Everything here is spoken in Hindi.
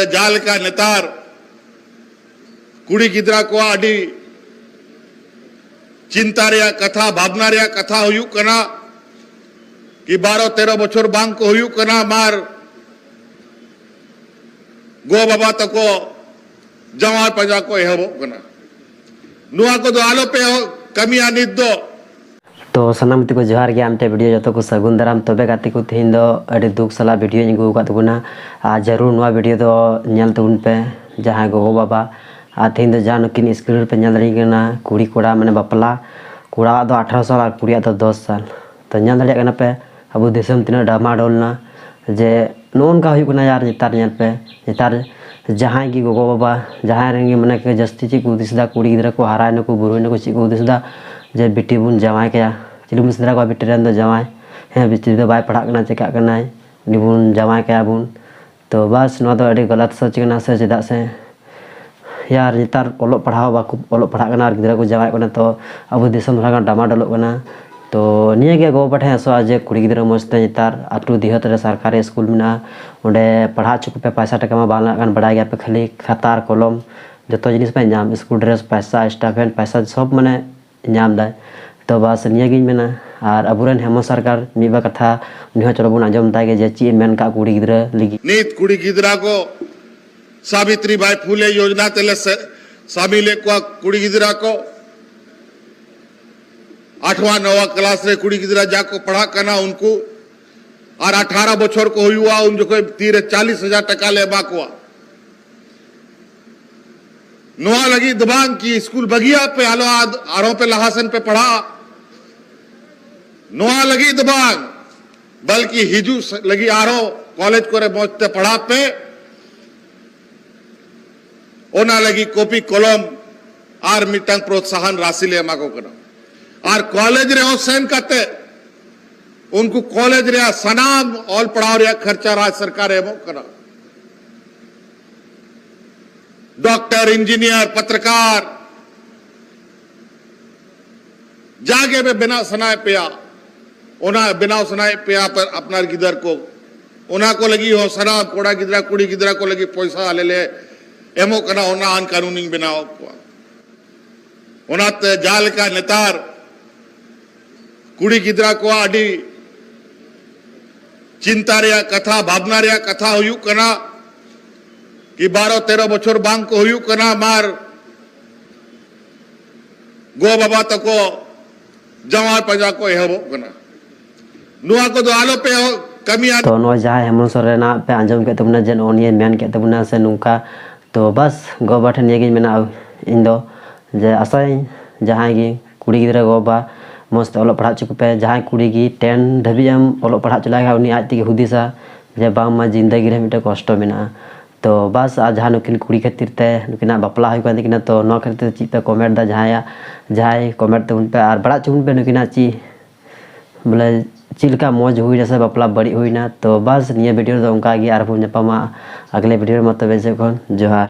जाल का नेतार कुड़ी गिद्रा को आडी चिंता रे कथा भावना रे कथा हुयू कना कि 12-13 बछर बांग को हुयू कना मार गो बाबा तको जमा पजा को एहबो कना नुआ को दो आलो पे कमी आनित दो तो सनामती को जोहार गया आमते वीडियो जो को सगुन दाराम तबे गाती को तीन दो अड़ी दुख सला वीडियो निगु का तबुना आ जरूर नुआ वीडियो दो नेल तबुन पे जहां गो बाबा आ तीन दो जान किन स्क्रीन पे नेल रही कना कुड़ी कोड़ा माने बापला कोड़ा दो 18 साल और कुड़िया दो 10 साल तो नेल दड़िया कना पे अबो देशम तिना डामाडोल ना जे नोन का हुई कना यार नेतार नेल पे नेतार जहां की गो बाबा जहां रेंगे माने के जस्ती ची को दिसदा कुड़ी गिदरा को हाराय नको बुरुय नको ची को दिसदा जे बेटी बुन जमाय के चिलु मुसदरा को बेटी रेन दो जमाय हैं बेटी दो बाय पढ़ा कना चेका कना निबुन जमाय के बुन तो बस नो दो अड़ी गलत सोच कना से चेदा से यार नेतार ओलो पढ़ाओ बाको ओलो पढ़ा कना गिदरा को जमाय कना तो अब देशम लगा डामाडोल कना तो निये के गो पठे सो आज कुड़ी गिदरा मस्ते नेतार आटू दिहत रे सरकारी स्कूल में ओंडे पढ़ा चुक पे पैसा टका मा बाला गान बड़ा गया पे खाली खातार कलम जतो जिनिस पे नाम स्कूल ड्रेस पैसा स्टाफेन पैसा सब माने नाम दाय तो बस निये गिन मेना और अबुरन हेमंत सरकार मिबा कथा उन्हीं चलो बुन आजम दाय के जे ची मेन का कुड़ी गिदरा लिगी नीत कुड़ी गिदरा को सावित्री बाई फूले योजना तेले शामिल को कुड़ी गिदरा को 8वां-9वां क्लास रे कुड़ी गिदरा जाको पढ़ा कना उनको और 18 बछर को हुआ उन जो कोई 40,000 टका ले बाकुआ नुआ लगी दबांग की स्कूल बगिया पे आलो आरों पे लहासन पे पढ़ा नुआ लगी दबांग बल्कि हिजू लगी आरो कॉलेज को रे पहुंचते पढ़ा पे ओना लगी कॉपी कलम और मिटंग प्रोत्साहन राशि ले माको कना और कॉलेज रे सेन करते उनको कॉलेज रे सनाम ऑल पढ़ाओ रे खर्चा राज सरकार एमो कना डॉक्टर इंजीनियर पत्रकार जागे में बिना सुनाए पिया ओना बिना सुनाए पिया पर अपना गिदर को ओना को लगी हो सना कोड़ा गिदरा कुड़ी गिदरा को लगी पैसा ले ले एमो कना ओना आन कानूनी बनाओ ओना ते जाल का नेतार कुड़ी गिदरा को आडी चिंता रे कथा भावना रे कथा हुयू कना कि 12-13 बछर बांग को हुयू कना मार गो बाबा तको जमा पजा को एहबो कना नुआ को दो आलो पे कमी तो नो जहां हेमंत सोरेना पे आंजम के तबना जन ओनिए मेन के तबना से नुका तो बस गो बाठे निये गिन मेना इन दो जे आसाई जहां की कुड़ी गिदरा गो बा मस्त ओलो पढ़ा चुक पे जहां कुड़ी की 10 धबी हम ओलो पढ़ा चलागा उनी आज तक हुदिसा जे बांग मा जिंदगी रे मिटे कष्ट मेना तो बस आज जहां नुकिन कुड़ी खातिर ते नुकिना बापला होय कान दिकिना तो न खातिर ची पे कमेंट दा जहां कमेंट ते उन पे और बड़ा चुन पे नुकिना ची बोले चिलका मौज हुई जैसे बापला बड़ी हुई ना तो बस निये वीडियो तो उनका आगे आर पमा अगले वीडियो में तबे से जोहार।